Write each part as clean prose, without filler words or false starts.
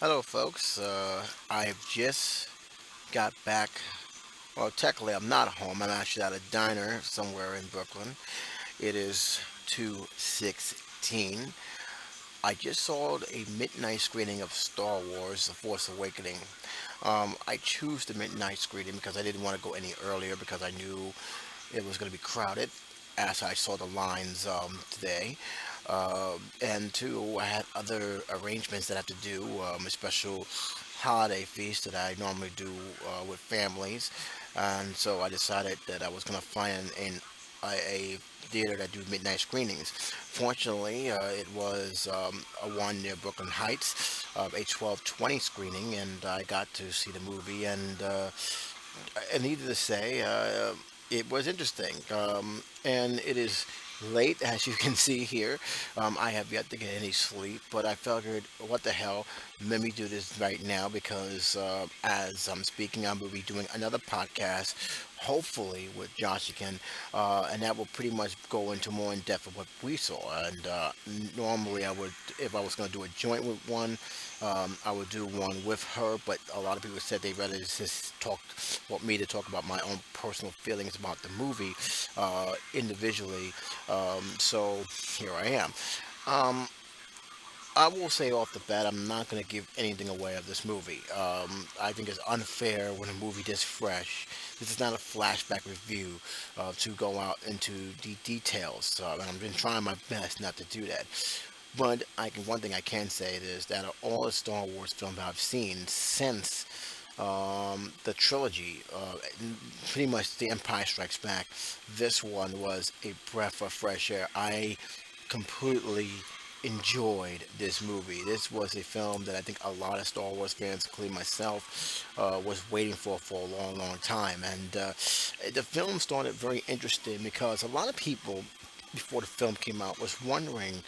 Hello, folks. I've just got back. Well, technically, I'm not home. I'm actually at a diner somewhere in Brooklyn. It is 2:16. I just saw a midnight screening of Star Wars: The Force Awakening. I choose the midnight screening because I didn't want to go any earlier because I knew it was going to be crowded. As I saw the lines today, and two, I had other arrangements that I have to do, a special holiday feast that I normally do with families, and so I decided that I was going to find a theater that do midnight screenings. Fortunately, it was a one near Brooklyn Heights, a 12:20 screening, and I got to see the movie. And needless to say, it was interesting. And it is late, as you can see here. I have yet to get any sleep, but I figured, what the hell, let me do this right now because as I'm speaking, I'm going to be doing another podcast, hopefully with Josh again, and that will pretty much go into more in depth of what we saw. And normally, I would, if I was going to do a joint with one, I would do one with her, but a lot of people said they'd rather just want me to talk about my own personal feelings about the movie individually. So here I am. Um, I will say off the bat, I'm not going to give anything away of this movie. I think it's unfair when a movie this fresh. This is not a flashback review to go out into the details, and I've been trying my best not to do that. But one thing I can say is that of all the Star Wars films I've seen since the trilogy, pretty much The Empire Strikes Back, this one was a breath of fresh air. I completely enjoyed this movie. This was a film that I think a lot of Star Wars fans, including myself, was waiting for a long, long time. And the film started very interesting because a lot of people, before the film came out, was wondering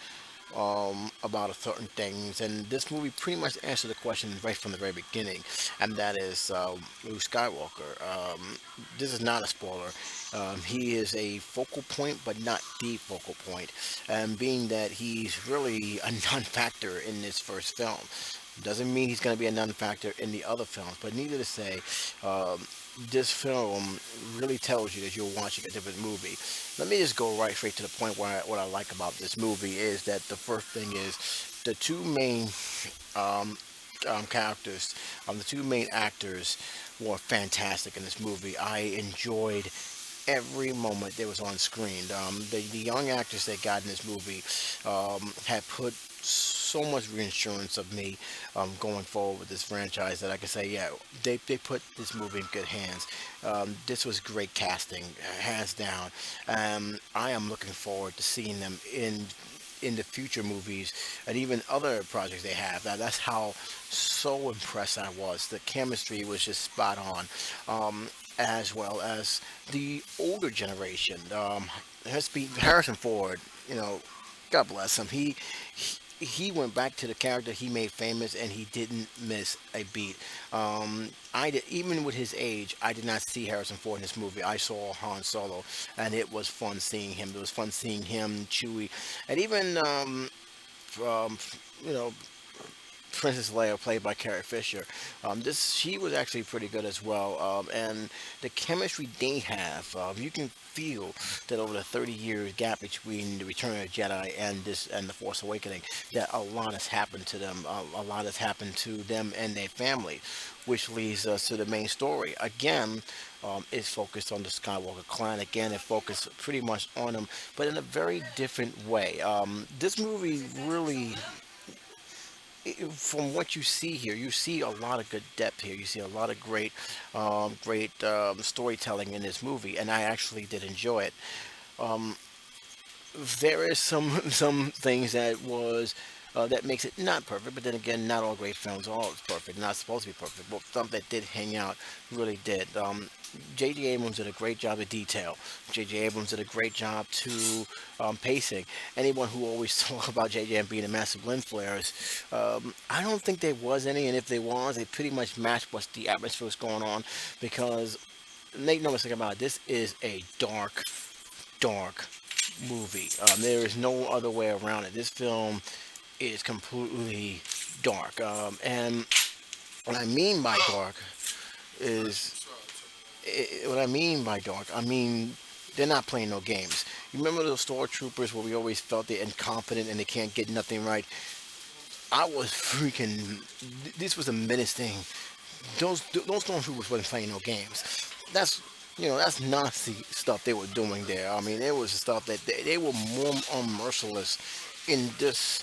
about certain things, and this movie pretty much answered the question right from the very beginning, and that is Luke Skywalker. This is not a spoiler. He is a focal point, but not the focal point, and being that he's really a non-factor in this first film. Doesn't mean he's going to be a non-factor in the other films, but needless to say, um, this film really tells you that you're watching a different movie. Let me just go right straight to the point where what I like about this movie is that the first thing is the two main um, characters, the two main actors were fantastic in this movie. I enjoyed every moment that was on screen. The young actors they got in this movie had put so much reinsurance of me going forward with this franchise that I can say, yeah, they put this movie in good hands. This was great casting, hands down. I am looking forward to seeing them in the future movies and even other projects they have. That's how so impressed I was. The chemistry was just spot on. As well as the older generation. Harrison Ford, you know, God bless him. He went back to the character he made famous, and he didn't miss a beat. I did, even with his age, I did not see Harrison Ford in this movie. I saw Han Solo, and it was fun seeing him. It was fun seeing him, Chewie, and even um, you know Princess Leia, played by Carrie Fisher. This She was actually pretty good as well, and the chemistry they have, you can feel that over the 30 years gap between the Return of the Jedi and this and the Force Awakening, that a lot has happened to them. A lot has happened to them and their family, which leads us to the main story. Again, it's focused on the Skywalker clan. Again, it focused pretty much on them, but in a very different way. This movie really, from what you see here, you see a lot of good depth here. You see a lot of great storytelling in this movie, and I actually did enjoy it. Um, there is some things that makes it not perfect, but then again, not all great films are always perfect. Not supposed to be perfect, but some that did hang out really did. J.J. Abrams did a great job of detail. J.J. Abrams did a great job to pacing. Anyone who always talk about J.J. being a massive lens flares, I don't think there was any, and if there was, they pretty much matched what the atmosphere was going on, because make no mistake about it, this is a dark movie. There is no other way around it. This film is completely dark. And what I mean by dark is what I mean by dark. I mean they're not playing no games. You remember those stormtroopers where we always felt they're incompetent and they can't get nothing right? I was freaking. This was a menace thing. Those stormtroopers wasn't playing no games. That's that's Nazi stuff they were doing there. I mean, it was stuff that they were more unmerciless in this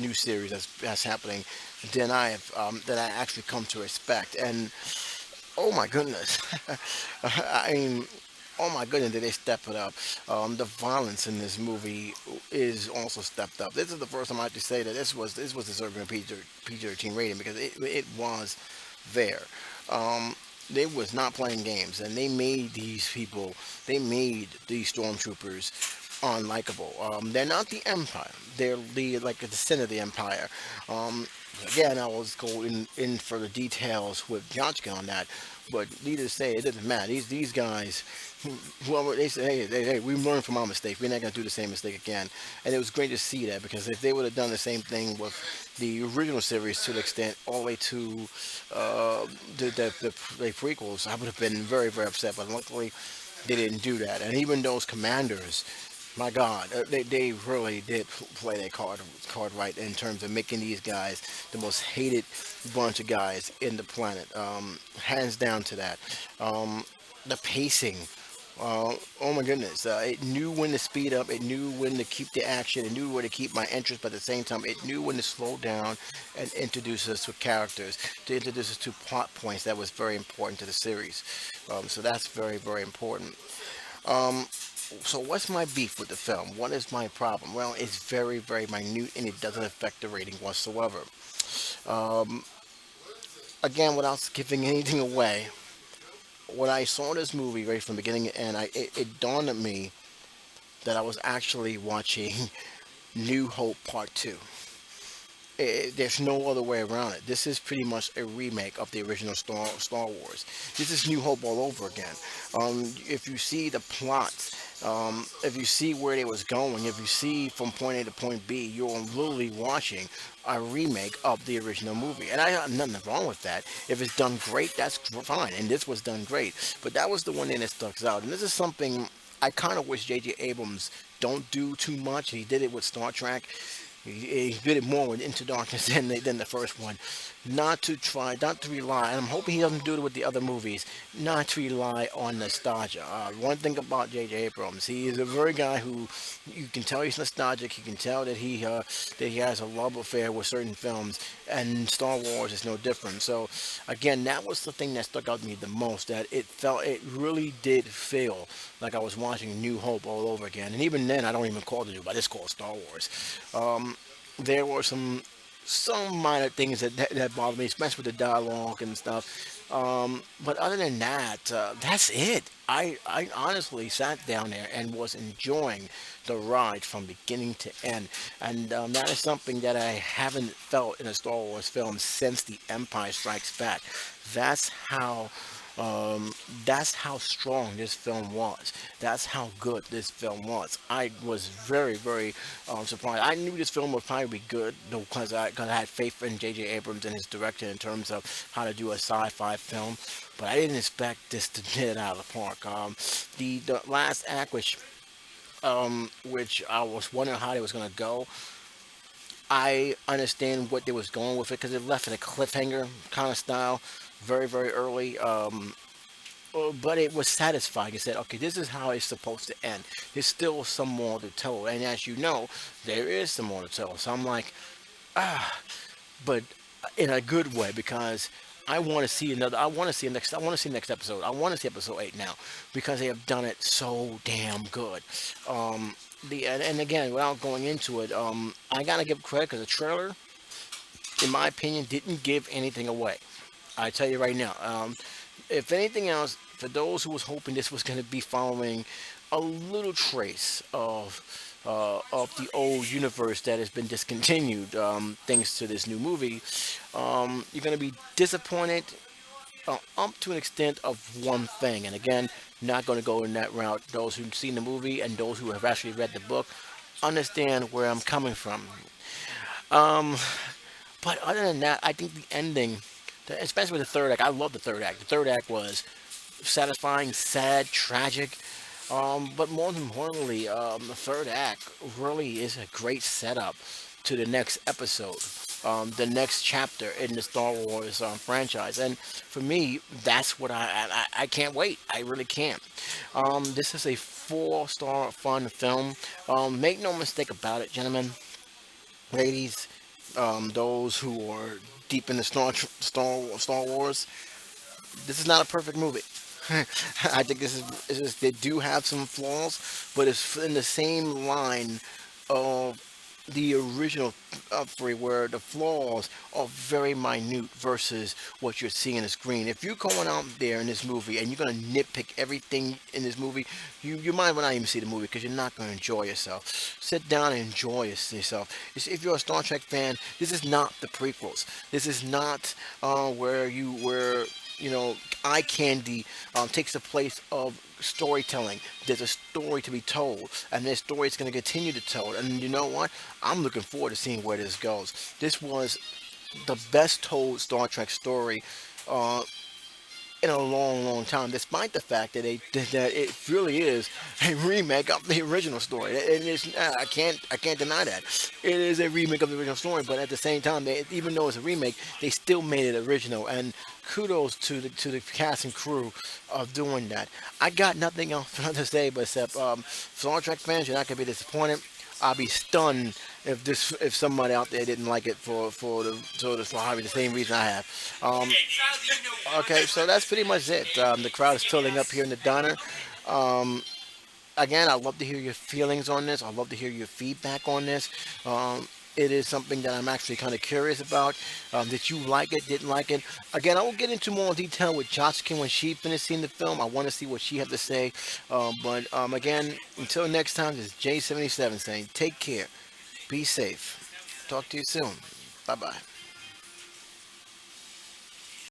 new series that's happening than I actually come to expect. And oh my goodness, I mean, oh my goodness, did they step it up? The violence in this movie is also stepped up. This is the first time I have to say that this was deserving a PG-13 rating because it was there. They was not playing games, and they made these stormtroopers unlikable. They're not the Empire. They're like a descendant of the Empire. Um, Again, I was going in for the details with Jochka on that, but needless to say, it doesn't matter. These guys, whoever they say, hey, we learned from our mistake. We're not gonna do the same mistake again. And it was great to see that because if they would have done the same thing with the original series to the extent all the way to the prequels, I would have been very very upset. But luckily, they didn't do that. And even those commanders, my God, they really did play their card right in terms of making these guys the most hated bunch of guys in the planet. Hands down to that. The pacing. Oh my goodness! It knew when to speed up. It knew when to keep the action. It knew where to keep my interest. But at the same time, it knew when to slow down and introduce us to characters, to introduce us to plot points that was very important to the series. So that's very very important. Um, so what's my beef with the film? What is my problem? Well, it's very, very minute and it doesn't affect the rating whatsoever. Um, Again, without giving anything away, when I saw this movie right from beginning to end, it dawned on me that I was actually watching New Hope Part 2. There's no other way around it. This is pretty much a remake of the original Star Wars. This is New Hope all over again. If you see the plot, if you see where they was going, if you see from point A to point B, you're literally watching a remake of the original movie. And I have nothing wrong with that. If it's done great, that's fine. And this was done great. But that was the one thing that stuck out. And this is something I kind of wish J.J. Abrams don't do too much. He did it with Star Trek. He did it more with Into Darkness than the first one. Not to rely, and I'm hoping he doesn't do it with the other movies, not to rely on nostalgia. One thing about J.J. Abrams, he is a very guy who you can tell he's nostalgic. You can tell that he has a love affair with certain films, and Star Wars is no different. So, again, that was the thing that stuck out to me the most. That it really did feel like I was watching New Hope all over again. And even then, I don't even call it New, but it's called Star Wars. There were some minor things that bothered me, especially with the dialogue and stuff. But other than that, that's it. I honestly sat down there and was enjoying the ride from beginning to end, and that is something that I haven't felt in a Star Wars film since The Empire Strikes Back. That's how um, that's how strong this film was. That's how good this film was. I was very, very surprised. I knew this film would probably be good because cause I had faith in J.J. Abrams and his director in terms of how to do a sci-fi film. But I didn't expect this to hit it out of the park. The last act, which I was wondering how they was gonna go. I understand what they was going with it because it left in a cliffhanger kind of style, very very early. But it was satisfying. It said, okay, this is how it's supposed to end. There's still some more to tell, and as you know, there is some more to tell. So I'm like, ah, but in a good way because I want to see another. I want to see next. I want to see next episode. I want to see episode 8 now because they have done it so damn good. And again, without going into it, I gotta give credit because the trailer, in my opinion, didn't give anything away. I tell you right now. If anything else, for those who was hoping this was going to be following a little trace of the old universe that has been discontinued, thanks to this new movie, you're going to be disappointed up to an extent of one thing. And again, not going to go in that route. Those who've seen the movie and those who have actually read the book understand where I'm coming from. Um, but other than that, I think the ending, especially with the third act, I love the third act. The third act was satisfying, sad, tragic. But more importantly, the third act really is a great setup to the next episode, the next chapter in the Star Wars franchise. And for me, that's what I can't wait. I really can't. This is a four-star fun film. Make no mistake about it, gentlemen, ladies, those who are deep in the Star Wars. This is not a perfect movie. I think they do have some flaws, but it's in the same line of the original three, where the flaws are very minute versus what you're seeing on the screen. If you're going out there in this movie and you're gonna nitpick everything in this movie, you might well not even see the movie because you're not gonna enjoy yourself. Sit down and enjoy yourself. If you're a Star Trek fan, this is not the prequels. This is not where you know, eye candy takes the place of storytelling. There's a story to be told, and this story is going to continue to tell. And you know what? I'm looking forward to seeing where this goes. This was the best told Star Trek story uh, in a long, long time, despite the fact that that it really is a remake of the original story. And it's, I can't deny that it is a remake of the original story. But at the same time, even though it's a remake, they still made it original. And kudos to the cast and crew of doing that. I got nothing else to say but except Star Trek fans, you're not gonna be disappointed. I'll be stunned if somebody out there didn't like it for probably the same reason I have. Okay, so that's pretty much it. The crowd is filling up here in the diner. Um, Again, I'd love to hear your feelings on this. I'd love to hear your feedback on this. It is something that I'm actually kind of curious about. Did you like it? Didn't like it? Again, I will get into more detail with Jocelyn when she finishes seeing the film. I want to see what she had to say. But again, until next time, this is J77 saying take care, be safe. Talk to you soon. Bye bye.